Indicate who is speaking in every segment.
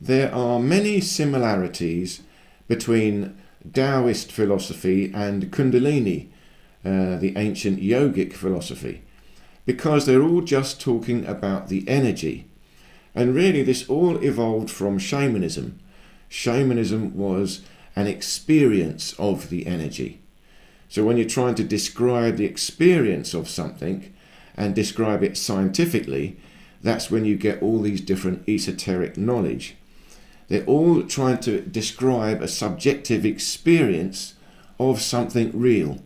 Speaker 1: There are many similarities between Taoist philosophy and Kundalini, the ancient yogic philosophy, because they're all just talking about the energy. And really this all evolved from shamanism. Shamanism was an experience of the energy. So when you're trying to describe the experience of something and describe it scientifically, that's when you get all these different esoteric knowledge. They're all trying to describe a subjective experience of something real.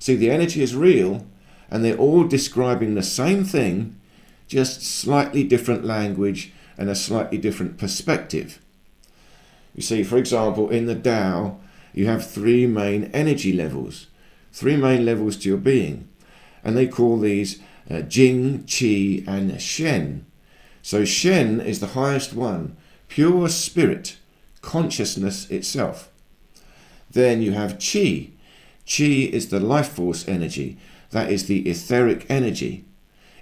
Speaker 1: See, the energy is real, and they're all describing the same thing, just slightly different language and a slightly different perspective. You see, for example, in the Tao, you have three main energy levels, three main levels to your being, and they call these Jing, Qi, and Shen. So Shen is the highest one, pure spirit, consciousness itself. Then you have Qi. Qi is the life force energy, that is the etheric energy.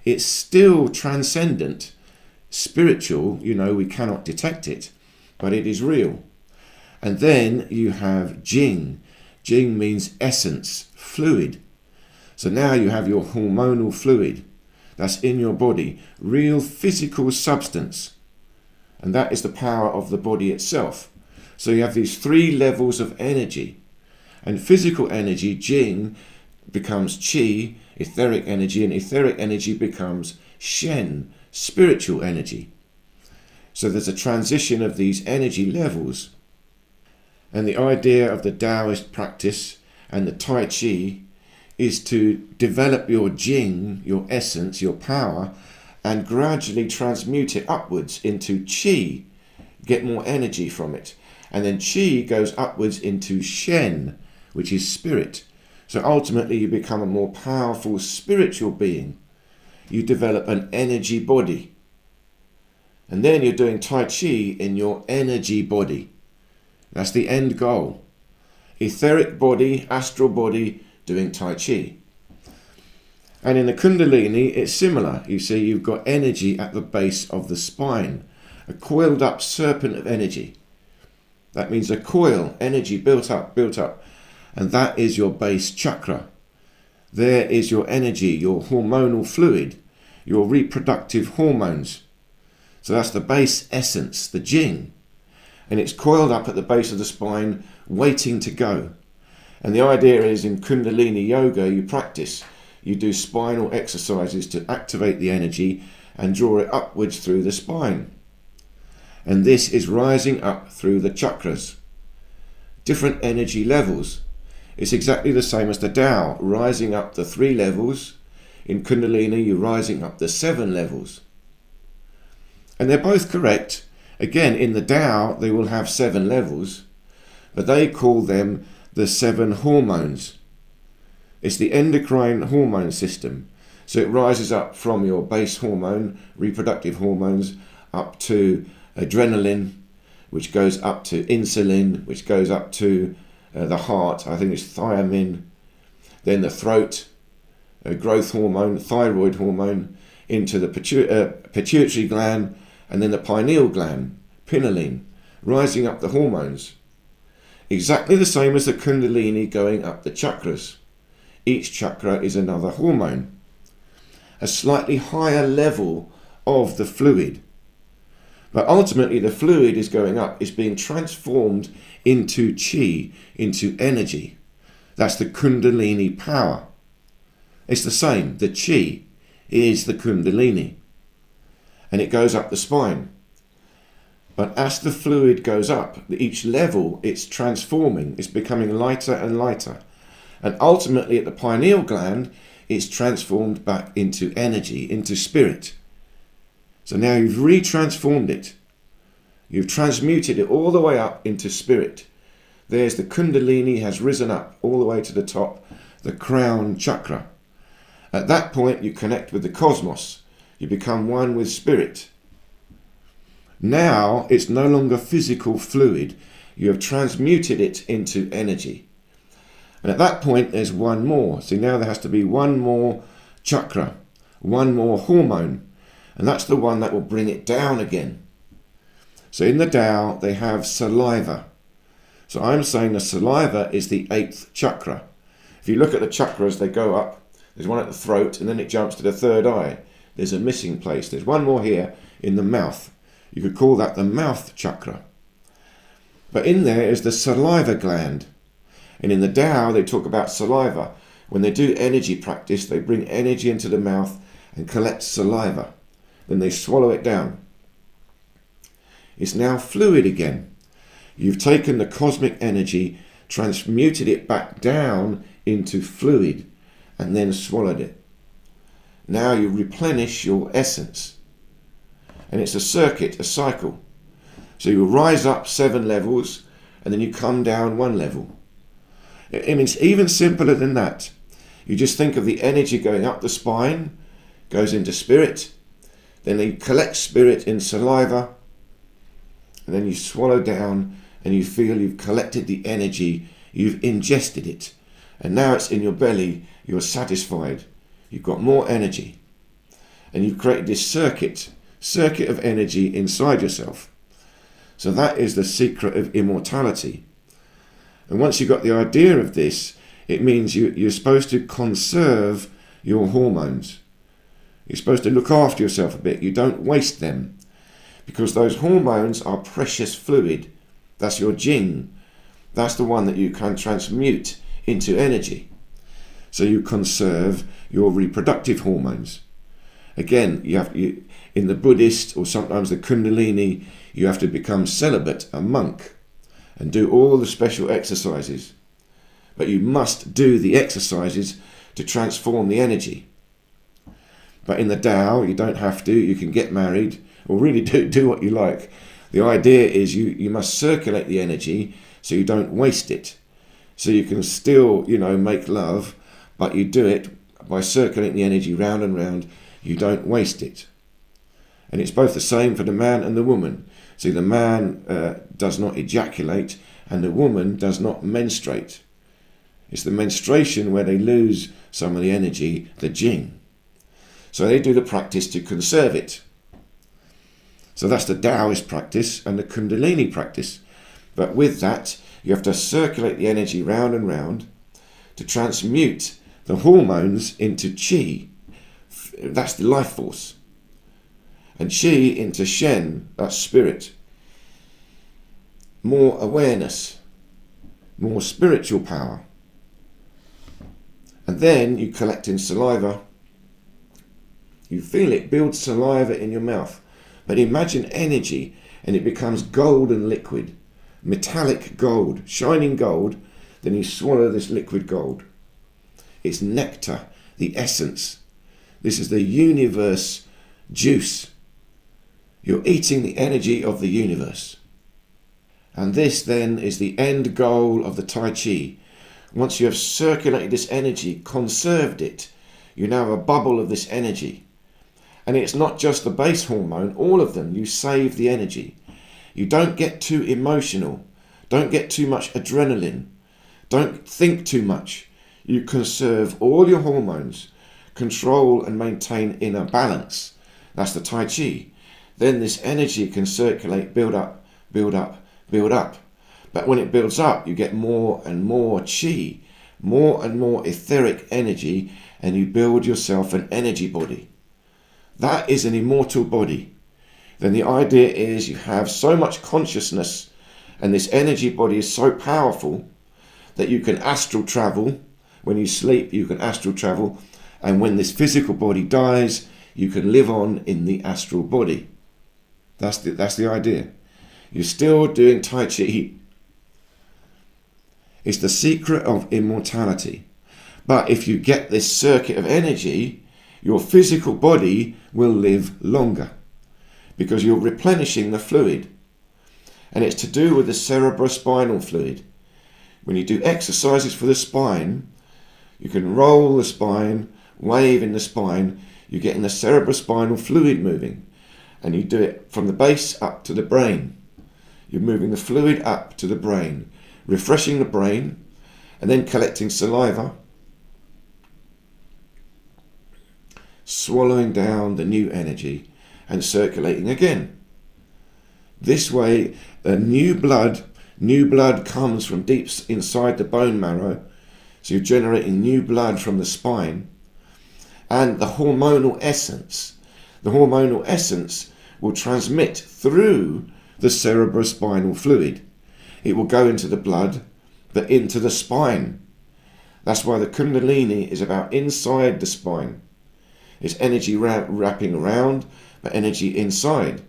Speaker 1: It's still transcendent, spiritual, we cannot detect it, but it is real. And then you have Jing. Jing means essence, fluid. So now you have your hormonal fluid that's in your body, real physical substance. And that is the power of the body itself. So you have these three levels of energy. And physical energy, Jing, becomes Qi, etheric energy, and etheric energy becomes Shen, spiritual energy. So there's a transition of these energy levels. And the idea of the Taoist practice and the Tai Chi is to develop your Jing, your essence, your power, and gradually transmute it upwards into Qi, get more energy from it. And then Qi goes upwards into Shen, which is spirit. So ultimately you become a more powerful spiritual being. You develop an energy body. And then you're doing Tai Chi in your energy body. That's the end goal. Etheric body, astral body, doing Tai Chi. And in the Kundalini, it's similar. You see, you've got energy at the base of the spine, a coiled up serpent of energy. That means a coil, energy built up. And that is your base chakra. There is your energy, your hormonal fluid, your reproductive hormones. So that's the base essence, the Jing. And it's coiled up at the base of the spine, waiting to go. And the idea is in Kundalini yoga, you practice. You do spinal exercises to activate the energy and draw it upwards through the spine. And this is rising up through the chakras. Different energy levels. It's exactly the same as the Tao, rising up the 3 levels. In Kundalini, you're rising up the 7 levels. And they're both correct. Again, in the Tao, they will have 7 levels, but they call them the 7 hormones. It's the endocrine hormone system. So it rises up from your base hormone, reproductive hormones, up to adrenaline, which goes up to insulin, which goes up to the heart, I think it's thiamine, then the throat, growth hormone, thyroid hormone, into the pituitary gland, and then the pineal gland, pinealine, rising up the hormones. Exactly the same as the Kundalini going up the chakras. Each chakra is another hormone. A slightly higher level of the fluid. But ultimately the fluid is going up, it's being transformed into Qi, into energy. That's the Kundalini power. It's the same, the Qi is the Kundalini. And it goes up the spine. But as the fluid goes up, each level it's transforming, it's becoming lighter and lighter. And ultimately at the pineal gland, it's transformed back into energy, into spirit. So now you've retransformed it. You've transmuted it all the way up into spirit. There's the Kundalini has risen up all the way to the top, the crown chakra. At that point, you connect with the cosmos. You become one with spirit. Now, it's no longer physical fluid. You have transmuted it into energy. And at that point, there's one more. See, now there has to be one more chakra, one more hormone. And that's the one that will bring it down again. So in the Tao, they have saliva. So I'm saying the saliva is the 8th chakra. If you look at the chakras, they go up. There's one at the throat, and then it jumps to the third eye. There's a missing place. There's one more here in the mouth. You could call that the mouth chakra. But in there is the saliva gland. And in the Tao, they talk about saliva. When they do energy practice, they bring energy into the mouth and collect saliva. Then they swallow it down. It's now fluid again. You've taken the cosmic energy, transmuted it back down into fluid, and then swallowed it. Now you replenish your essence. And it's a circuit, a cycle. So you rise up 7 levels, and then you come down 1 level. I mean, it's even simpler than that. You just think of the energy going up the spine, goes into spirit, then you collect spirit in saliva, and then you swallow down, and you feel you've collected the energy, you've ingested it, and now it's in your belly, you're satisfied, you've got more energy, and you've created this circuit of energy inside yourself. So that is the secret of immortality. And once you've got the idea of this, it means you're supposed to conserve your hormones. You're supposed to look after yourself a bit. You don't waste them, because those hormones are precious fluid. That's your jing. That's the one that you can transmute into energy. So you conserve your reproductive hormones. Again, in the Buddhist or sometimes the Kundalini, you have to become celibate, a monk, and do all the special exercises. But you must do the exercises to transform the energy. But in the Tao, you don't have to. You can get married or really do what you like. The idea is you must circulate the energy so you don't waste it. So you can still, make love, but you do it by circulating the energy round and round. You don't waste it. And it's both the same for the man and the woman. See, the man does not ejaculate and the woman does not menstruate. It's the menstruation where they lose some of the energy, the jing. So they do the practice to conserve it. So that's the Taoist practice and the Kundalini practice. But with that, you have to circulate the energy round and round to transmute the hormones into qi. That's the life force. And qi into shen, that's spirit. More awareness, more spiritual power. And then you collect in saliva. You feel it build saliva in your mouth. But imagine energy and it becomes golden liquid, metallic gold, shining gold. Then you swallow this liquid gold. It's nectar, the essence. This is the universe juice. You're eating the energy of the universe. And this then is the end goal of the Tai Chi. Once you have circulated this energy, conserved it, you now have a bubble of this energy. And it's not just the base hormone, all of them, you save the energy. You don't get too emotional. Don't get too much adrenaline. Don't think too much. You conserve all your hormones, control and maintain inner balance. That's the Tai Chi. Then this energy can circulate, build up, build up, build up. But when it builds up, you get more and more chi, more and more etheric energy, and you build yourself an energy body. That is an immortal body. Then the idea is you have so much consciousness, and this energy body is so powerful that you can astral travel. When you sleep, you can astral travel. And when this physical body dies, you can live on in the astral body. That's the idea. You're still doing Tai Chi. It's the secret of immortality. But if you get this circuit of energy, your physical body will live longer because you're replenishing the fluid. And it's to do with the cerebrospinal fluid. When you do exercises for the spine, you can roll the spine, wave in the spine, you're getting the cerebrospinal fluid moving. And you do it from the base up to the brain. You're moving the fluid up to the brain, refreshing the brain, and then collecting saliva, swallowing down the new energy and circulating again. This way, new blood comes from deep inside the bone marrow. So you're generating new blood from the spine. And the hormonal essence will transmit through the cerebrospinal fluid. It will go into the blood, but into the spine. That's why the Kundalini is about inside the spine. It's energy wrapping around, but energy inside.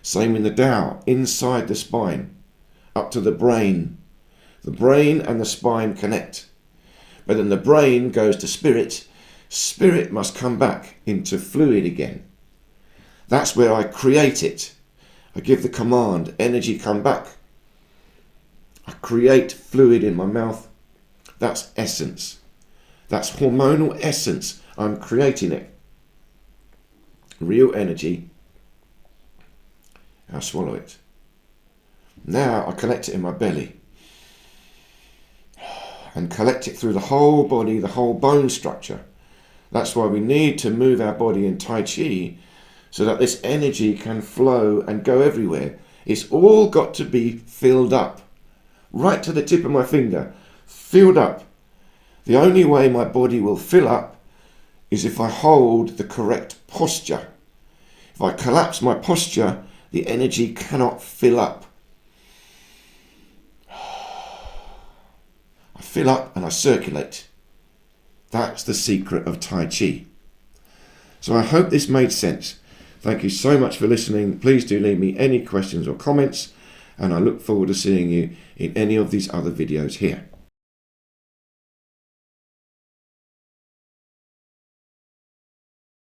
Speaker 1: Same in the Tao, inside the spine, up to the brain. The brain and the spine connect. But then the brain goes to spirit. Spirit must come back into fluid again. That's where I create it. I give the command, energy come back. I create fluid in my mouth. That's essence. That's hormonal essence. I'm creating it. Real energy. I swallow it. Now I collect it in my belly. And collect it through the whole body, the whole bone structure. That's why we need to move our body in Tai Chi so that this energy can flow and go everywhere. It's all got to be filled up. Right to the tip of my finger. Filled up. The only way my body will fill up is if I hold the correct posture. If I collapse my posture, the energy cannot fill up. I fill up and I circulate. That's the secret of Tai Chi. So I hope this made sense. Thank you so much for listening. Please do leave me any questions or comments, and I look forward to seeing you in any of these other videos here.